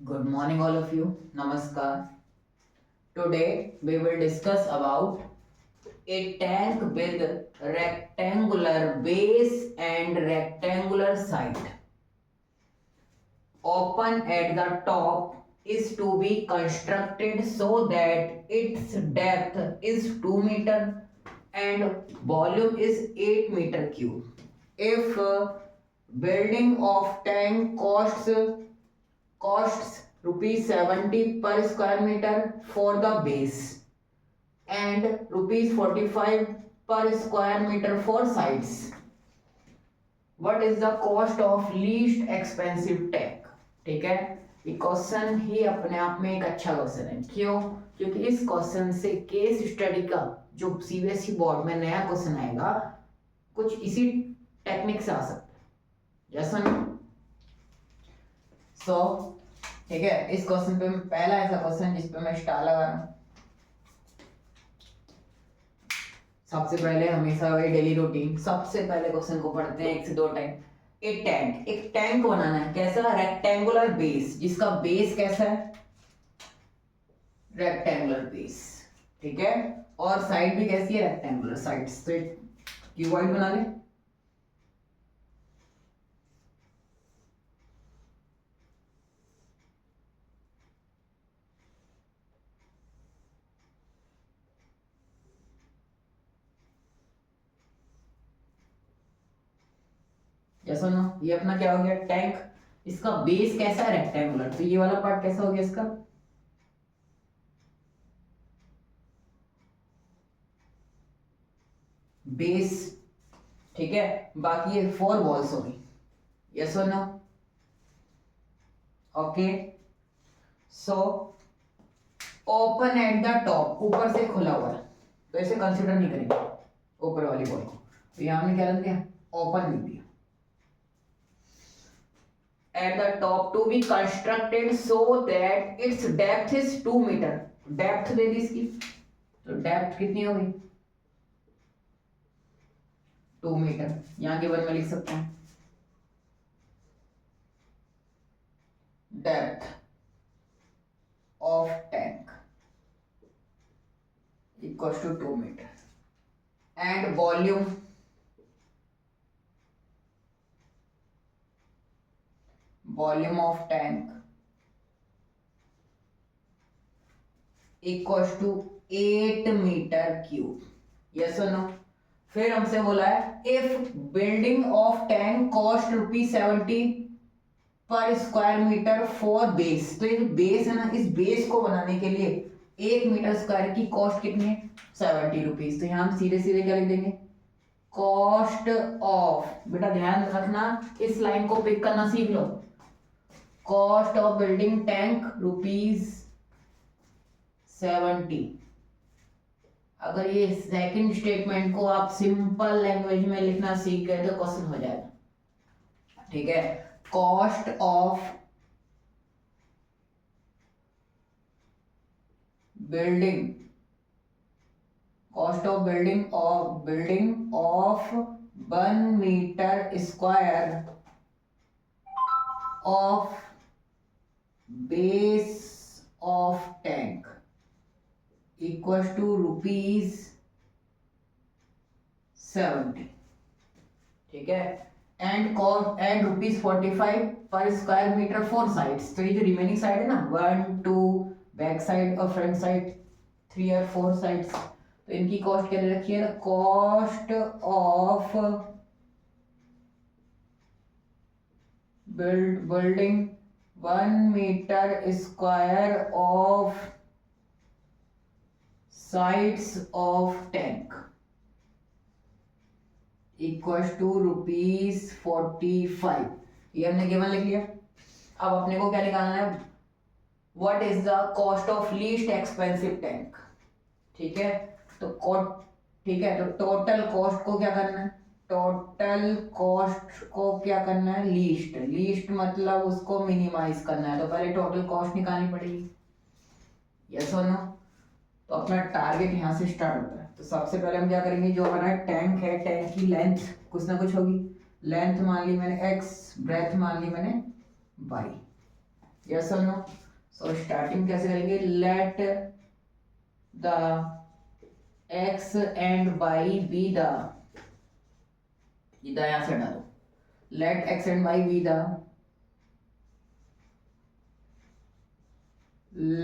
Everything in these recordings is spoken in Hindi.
Good morning, all of you. Namaskar. Today we will discuss about a tank with rectangular base and rectangular side. Open at the top is to be constructed so that its depth is 2 meter and volume is 8 meter cube. If building of tank costs rupees 70 per square meter for the base and rupees 45 per square meter for sides. What is the cost of least expensive tank? ठीक है, ये क्वेश्चन ही अपने आप में एक अच्छा क्वेश्चन है। क्यों? क्योंकि इस क्वेश्चन से केस स्टडी का जो सीबीएसई बोर्ड में नया क्वेश्चन आएगा कुछ इसी टेक्निक से आ सकता है। जैसा ठीक है, इस क्वेश्चन पे पहला ऐसा क्वेश्चन जिस पे मैं स्टार लगा रहा हूं। सबसे पहले हमेशा वही डेली रूटीन, सबसे पहले क्वेश्चन को पढ़ते हैं 1 से 2 टाइम। एक टैंक बनाना है, कैसा? रेक्टेंगुलर बेस, जिसका बेस कैसा है? रेक्टेंगुलर बेस, ठीक है, और साइड भी कैसी है? Rectangular sides. तो क्यूबॉइड बना ले। जैसा ना, ये अपना क्या हो गया? टैंक। इसका बेस कैसा है? रेक्टेंगुलर। तो ये वाला पार्ट कैसा हो गया इसका? बेस, ठीक है। बाकी ये 4 वॉल्स होगी। यस और no? Okay. So open at the top, ऊपर से खुला हुआ है तो इसे कंसीडर नहीं करेंगे ऊपर वाली वॉल को। तो यहां हमने क्या लिख दिया? ओपन लिख दिया। at the top to be constructed so that its depth is 2 मीटर। डेप्थ दे दी इसकी, तो डेप्थ कितनी होगी? 2 मीटर। यहां के वन में लिख सकते हैं depth of tank equals to 2 metre and volume of tank equals to 8 metre cube. Yes और नो? फिर हमसे बोला है if building of tank cost rupees 70 per square metre for base. तो ये बेस है ना, इस बेस को बनाने के लिए 1 मीटर स्क्वायर की कॉस्ट कितनी है? 70 रुपीज। तो यहां हम सीधे सीधे क्या लिख देंगे? कॉस्ट ऑफ, बेटा ध्यान रखना, इस लाइन को पिक करना सीख लो। Cost of building tank rupees 70। अगर ये सेकंड स्टेटमेंट को आप सिंपल लैंग्वेज में लिखना सीख गए तो क्वेश्चन हो जाएगा, ठीक है। Cost of building of 1 metre square of base of tank equals to rupees 70, ठीक है। एंड रुपीज 45 पर स्क्वायर मीटर फॉर साइड्स। तो ये जो रिमेनिंग साइड है ना, 1 2 बैक साइड और फ्रंट साइड, 3 और 4 साइड्स, तो इनकी कॉस्ट क्या रखी है? Cost of building 1 metre square of sides of tank equals to rupees 45। ये हमने गिवन लिख लिया। अब अपने को क्या निकालना है? What is the cost of least expensive tank, ठीक है। तो ठीक है, तो टोटल कॉस्ट को क्या करना है? लीस्ट मतलब उसको मिनिमाइज करना है, तो पहले टोटल कॉस्ट निकालनी पड़ेगी। यस और नो? तो अपना टारगेट यहाँ से स्टार्ट होता है। तो सबसे पहले हम क्या करेंगे, जो हमारा टैंक है, टैंक की लेंथ कुछ ना कुछ होगी। लेंथ मान ली मैंने x, ब्रेथ मान ली मैंने y। यस और नो? सो स्टार्टिंग कैसे करेंगे? Let the x and y be the, इधर यहां से डालो, let x and y be the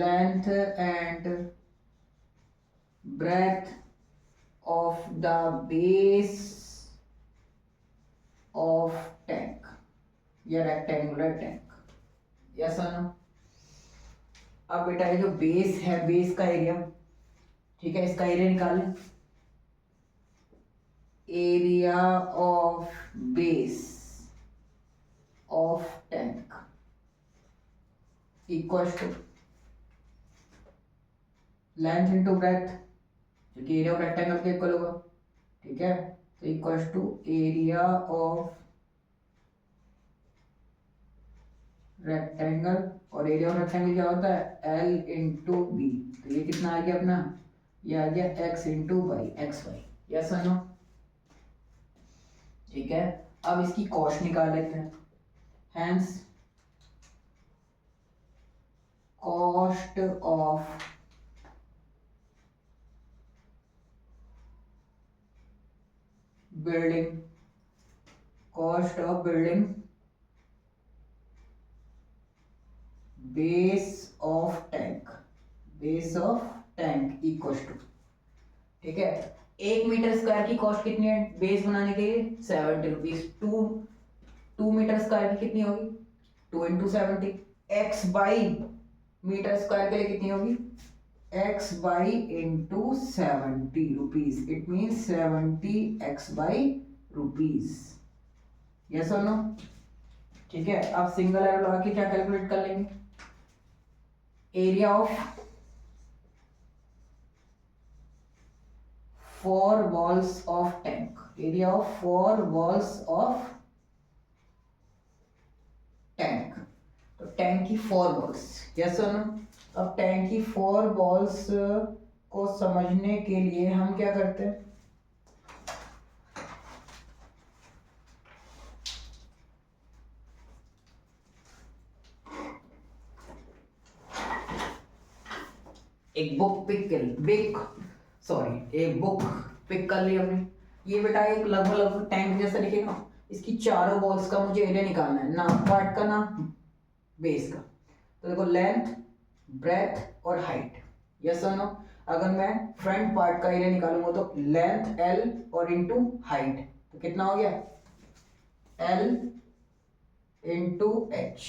length and breadth of the base of tank या rectangular tank. यस और नो? अब बेटा ये जो बेस है, बेस का एरिया, ठीक है, इसका एरिया निकालें. Area of base of tank equal to length into breadth, जो कि एरिया ऑफ रेक्टेंगल के इक्वल होगा. ठीक है, तो equal to area of rectangle, और एरिया ऑफ रेक्टेंगल क्या होता है? L into B. तो ये कितना आ गया अपना? ये आ गया X into Y, X Y. Yes और नो? ठीक है, अब इसकी कॉस्ट निकाल लेते हैं. Hence cost of building, cost of building base of tank, base of tank equal to, ठीक है, 1 मीटर स्क्वायर की कॉस्ट कितनी है बेस बनाने के लिए? 70 रुपीज. 2 मीटर स्क्वायर की कितनी होगी? 2 into 70. X Y metre square के लिए कितनी होगी? X Y into 70 rupees. It means 70 X Y rupees. Yes और नो? ठीक है, अब सिंगल एरो लगा के क्या कैलकुलेट कर लेंगे? Area of 4 walls of tank, area of 4 walls of tank. तो टैंक की 4 walls, यस और नो? अब टैंक की 4 walls को समझने के लिए हम क्या करते हैं? एक बुक पिक कर ली हमने. ये बेटा एक लगभग टैंक जैसा दिखेगा. इसकी चारों वॉल्स का मुझे एरिया निकालना है, ना पार्ट का ना बेस का. तो देखो, लेंथ, ब्रेथ और हाइट. यस और नो? अगर मैं फ्रंट पार्ट का एरिया निकालूंगा तो लेंथ एल और इंटू हाइट, तो कितना हो गया? L into H.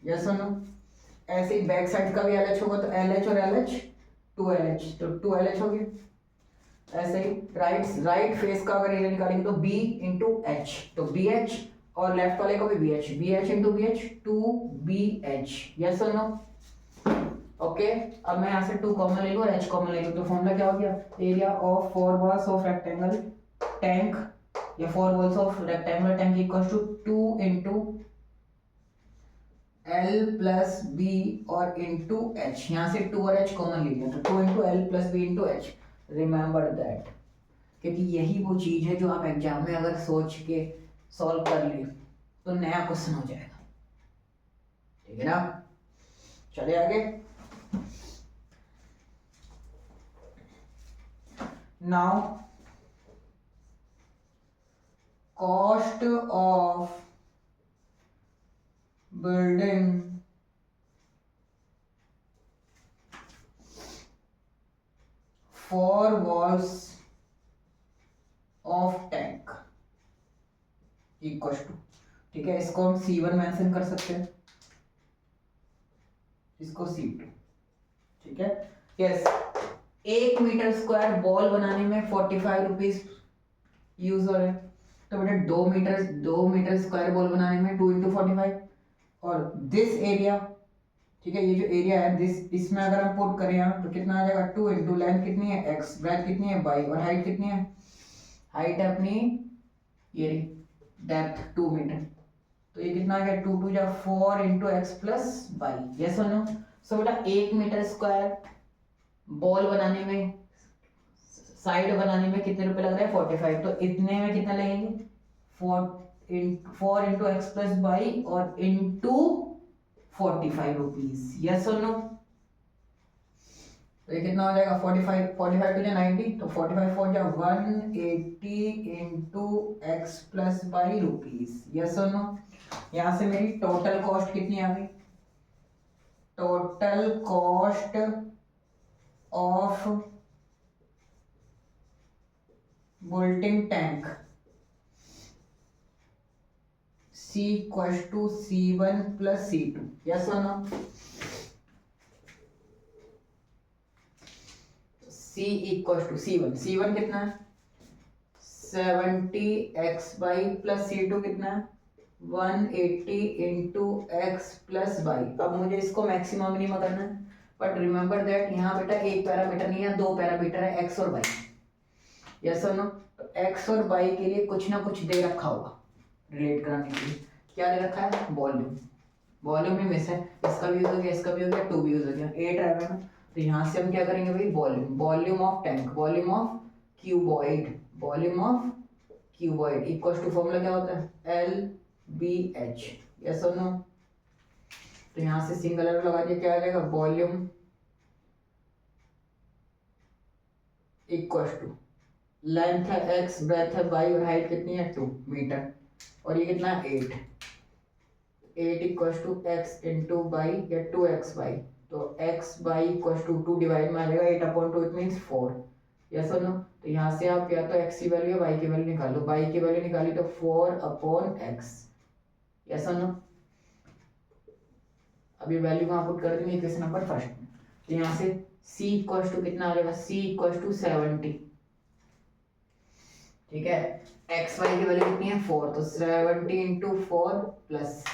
यस और नो? ऐसे ही बैक साइड का भी एल एच होगा, तो एल एच और एल एच 2LH, तो 2LH हो गया. ऐसे ही राइट फेस का अगर एरिया निकालेंगे तो B इंटू एच, तो BH, और लेफ्ट वाले का भी BH into BH 2BH. Yes और नो? ओके, अब मैं यहाँ से 2 कॉमन ले लूँ और H कॉमन ले लूँ, तो फॉर्मूला क्या हो गया? Area of 4 walls of rectangle tank या 4 walls of rectangular tank equal to 2 into L plus B और इंटू एच. यहाँ से 2 और H कॉमन ले लिया, तो 2 into L plus B into H. Remember that, क्योंकि यही वो चीज है जो आप एग्जाम में अगर सोच के सॉल्व कर लिए तो नया क्वेश्चन हो जाएगा. ठीक है ना? चले आगे. Now cost of building four walls of tank equal to, ठीक है, इसको हम C1 मेंशन कर सकते हैं, इसको C2. ठीक है, यस. 1 मीटर स्क्वायर बॉल बनाने में 45 रुपीज यूज हो रहे हैं. तो बेटा 2 मीटर स्क्वायर बॉल बनाने में 2 इंटू 45, और दिस एरिया, ठीक है, ये जो एरिया है दिस, इसमें अगर हम पुट करें यहाँ तो कितना आ जाएगा? 2 इंटू लेंथ कितनी है? x, ब्रेथ कितनी है? y, और हाइट कितनी है? हाइट है अपनी ये डेप्थ 2 मीटर, तो ये कितना आ गया? 2 2 जा 4 into x plus Y. Yes और नो? सो बेटा 1 मीटर स्क्वायर बॉल बनाने में, साइड बनाने में कितने रुपए लग रहे हैं? 45. तो इतने में कितना लगेंगे? 4 इंटू एक्स प्लस वाई और इंटू 45 रुपीज, यस और नो। तो ये कितना हो जाएगा 45, 45 टू 90, तो 45 फोर जा 180 into x plus by rupees, yes और नो। यहाँ से मेरी टोटल कॉस्ट कितनी आ गई, total cost of bolting tank C equal to C1 plus C2, yes और no. C equal to C1 कितना है 70 x बाई प्लस C2 कितना है 180 इंटू एक्स प्लस बाई। अब मुझे इसको मैक्सिमम मिनिमम करना है, बट रिमेंबर दैट यहाँ बेटा एक पैरामीटर नहीं है, दो पैरामीटर है एक्स और वाई, यस और नो। तो एक्स और वाई के लिए कुछ ना कुछ दे रखा होगा रिलेट कराने के लिए। क्या दे रखा है, वॉल्यूम, वॉल्यूम ही मिस है, इसका भी यूज हो गया, इसका भी हो गया, टू भी यूज हो गया, 8 रह गया। तो यहाँ से हम क्या करेंगे भाई, volume, volume of tank, volume of cuboid, volume of cuboid equal to formula क्या होता है एल बी एच, यस और नो। तो यहाँ से सिंगल एरर लगा दिया, क्या आ जाएगा वॉल्यूम इक्वल टू लेंथ है x, ब्रेथ है y और हाइट कितनी है 2 मीटर, और ये कितना है 8 equal to X into Y या 2xy, तो x Y equal to 2 divide में आ जाएगा 8/2, इट मीन्स 4, यस और नो। तो यहाँ से आप या तो x की वैल्यू या y की वैल्यू निकालो, y की वैल्यू निकाली तो 4/x, यस और नो। अभी वैल्यू कहाँ पुट कर देंगे, इक्वेशन नंबर फर्स्ट में। तो यहाँ से c इक्वल टू कितना आ जाएगा, c इक्वल टू 70, ठीक है, एक्स वाई की वैल्यू कितनी है 4, तो 70 इंटू 4 प्लस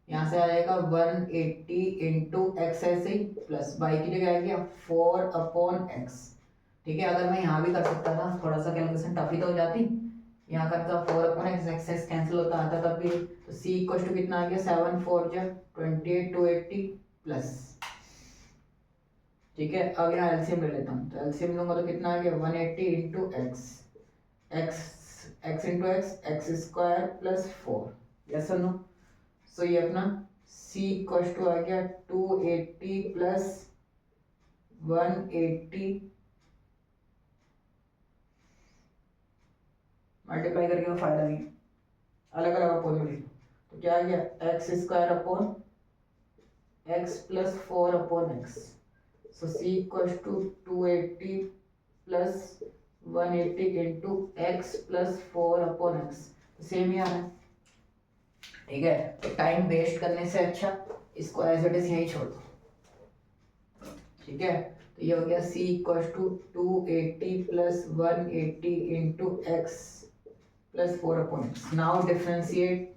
यहाँ से आ जाएगा 180 इंटू एक्स ऐसे ही प्लस वाई की जगह आ गया 4/x, ठीक है। अगर मैं यहाँ भी कर सकता था, थोड़ा सा कैलकुलेशन टफ ही तो हो जाती, यहाँ करता 4/x, एक्स कैंसिल होता आता तब भी, तो c इक्वल टू कितना आ गया 7 4 जा 28 280 प्लस, ठीक है। अब यहाँ एलसीएम ले लेता हूँ, तो एलसीएम लूंगा तो कितना आ गया 180 into x, x into x square plus 4, yes और नो। सो ये अपना c इक्वल टू आ गया 280 प्लस 180 मल्टीप्लाई करके कोई फायदा नहीं, अलग अलग अपोन में लिखो, तो क्या आ गया x square upon x plus 4/x, so c equal to 280 plus 180 into x plus 4/x, same ही आ रहा है, ठीक है। तो टाइम वेस्ट करने से अच्छा इसको एज इट इज यहीं छोड़ दो, ठीक है। तो ये हो गया c equal to 280 plus 180 into x plus 4/x। Now differentiate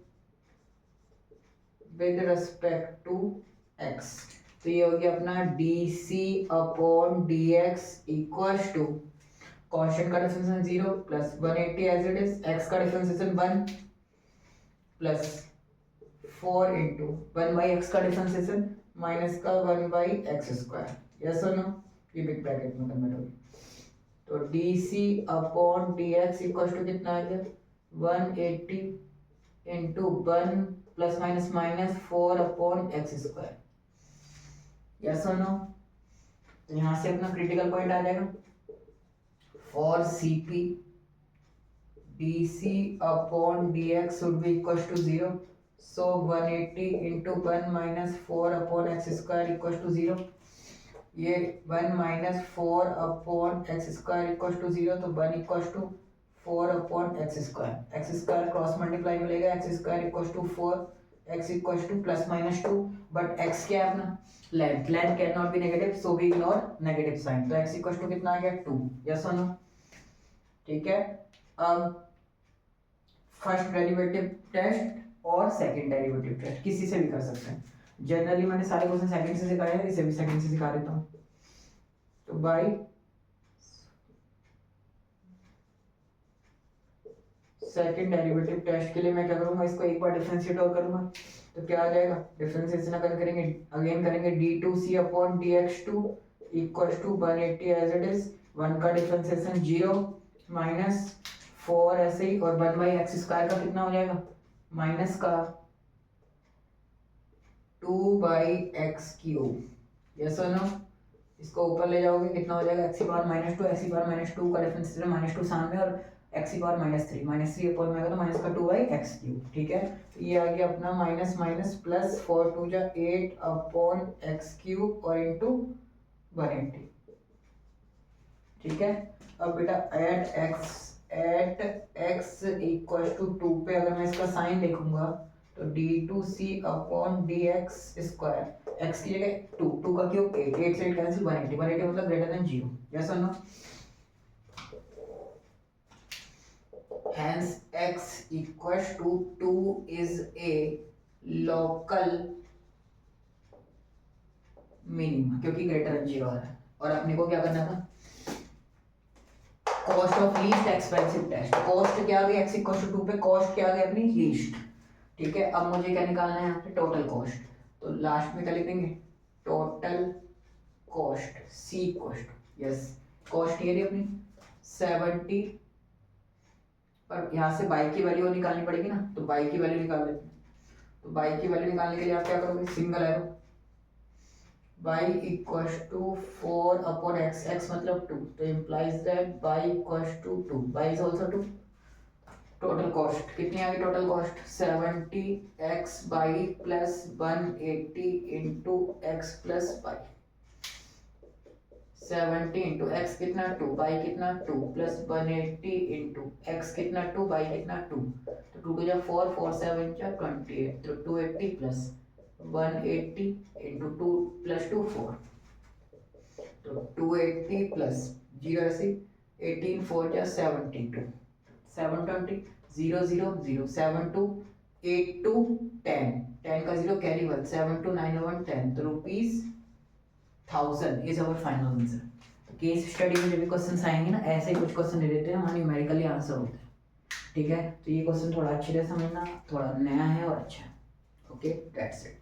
with respect to x, तो ये हो गया अपना dc upon dx equal to constant का differentiation 0 plus 180 as it is, x का डिफरेंशिएशन 1 प्लस 4 इंटू 1/x का डिफरेंशिएशन माइनस का 1/x स्क्वायर, यस और नो। ये बिग ब्रैकेट में कन्वर्ट हो गया, तो dc upon dx equal to कितना आ गया 180 into 1 plus minus minus 4/x square, yes और नो। तो यहाँ से अपना क्रिटिकल पॉइंट आ जाएगा for Cp dc upon dx should be equals to 0, so 180 into 1 minus 4/x square equals to 0, ये 1 minus 4/x square equals to 0, तो 1 equals to 4/x square, x square cross multiply मिलेगा, x square equals to 4, x equals to plus minus 2, but x क्या है अपना length, length can not be negative, so we ignore negative sign, तो x इक्वल टू कितना आ गया 2, यस और नो, ठीक है। अब फर्स्ट डेरिवेटिव टेस्ट और सेकंड डेरिवेटिव टेस्ट किसी से भी कर सकते हैं, जनरली मैंने सारे क्वेश्चन सेकंड से सिखाए हैं, इसे भी सेकंड से सिखा देता हूँ। तो बाई सेकंड डेरिवेटिव टेस्ट के लिए मैं क्या करूंगा, इसको एक बार डिफरेंशिएट और करूंगा, तो क्या आ जाएगा, डिफरेंशिएशन अगर करेंगे अगेन करेंगे d2c upon dx2 equal to 180 as it is, 1 का डिफरेंशिएशन 0 माइनस 4 ऐसे ही, और 1/x स्क्वायर का कितना हो जाएगा माइनस का 2/x³। यस और नो? इसको ऊपर ले जाओगे कितना हो जाएगा, x की पावर -2, x की पावर -2 का डिफरेंस -2 सामने और x की पावर -3, -3 ऊपर में आएगा तो माइनस का 2/x³। ठीक है, तो ये आ गया अपना माइनस माइनस प्लस 4 2 जा 8/x³ और इंटू 180। ठीक है, अब बेटा एट x इक्वल टू 2 पे अगर मैं इसका साइन देखूंगा तो d2c/dx², x की जगह 2 का क्यूब 8 से 8 कैंसिल, 180 मतलब ग्रेटर देन 0। यस और no? Hence x equals to 2 is a local minimum क्योंकि ग्रेटर देन 0 है। और अपने को क्या करना था, cost of least expensive test. Cost क्या आ गई x इक्वल टू 2 पे, कॉस्ट क्या आ गई अपनी लीस्ट। ठीक है, अब मुझे क्या निकालना है यहाँ पे, टोटल कॉस्ट। तो लास्ट में क्या लिखेंगे, टोटल कॉस्ट सी कॉस्ट। यस, कॉस्ट ये रही अपनी 70, पर यहाँ से बाई की वैल्यू निकालनी पड़ेगी ना, तो बाई की वैल्यू निकाल लेते हैं। तो बाई की वैल्यू निकालने के लिए आप क्या करोगे, single arrow, y equals to 4/x, x मतलब 2, तो implies that y equals to 2, y is also 2। Total cost कितनी आ गई, total cost 70x/y plus 180 into x plus y। 70 into x कितना 2, y कितना 2 प्लस 180 इंटू x कितना 2, y कितना 2, तो 2 जा 4, 4 7 जा 28, तो 280 प्लस 180 इंटू 2 प्लस 2 4, तो 280 प्लस 0 ऐसे 18 4 जा 72, 720 0 0 0 7 2 8 2 10, 10 का 0 कैरी 1, 7 2 9 1 10, तो ₹1000 इज अवर फाइनल आंसर। तो केस स्टडी में जब भी क्वेश्चन आएंगे ना, ऐसे कुछ क्वेश्चन दे देते हैं, हमारे न्यूमेरिकली आंसर होते हैं। ठीक है, तो ये क्वेश्चन थोड़ा अच्छे से समझना, थोड़ा नया है और अच्छा है। Okay, that's it.